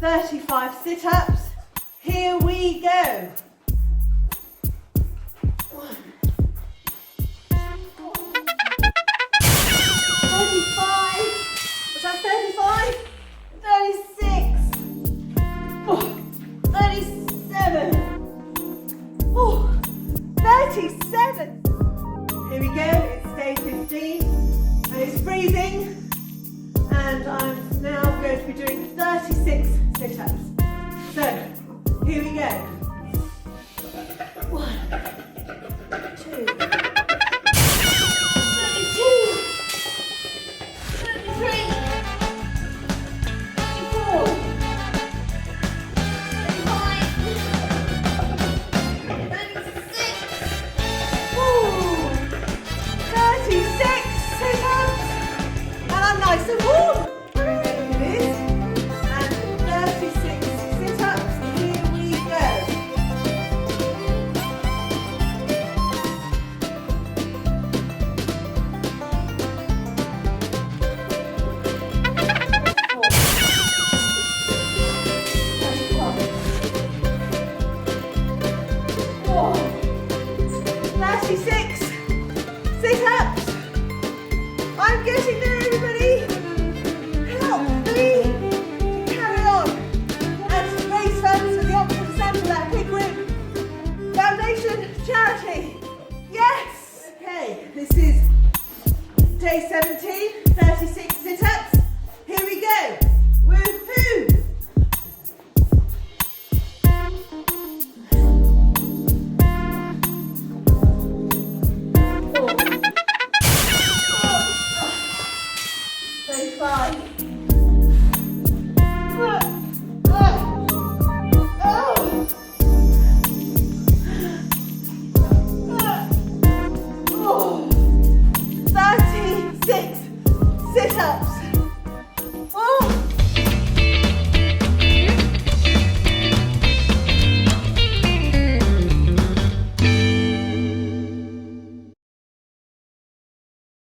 35 sit-ups. Here we go. 35. Was that 35? 36. Oh, 37. Oh, 37. Here we go. It's day 15 and it's freezing. And I'm now going to be doing 36 sit-ups.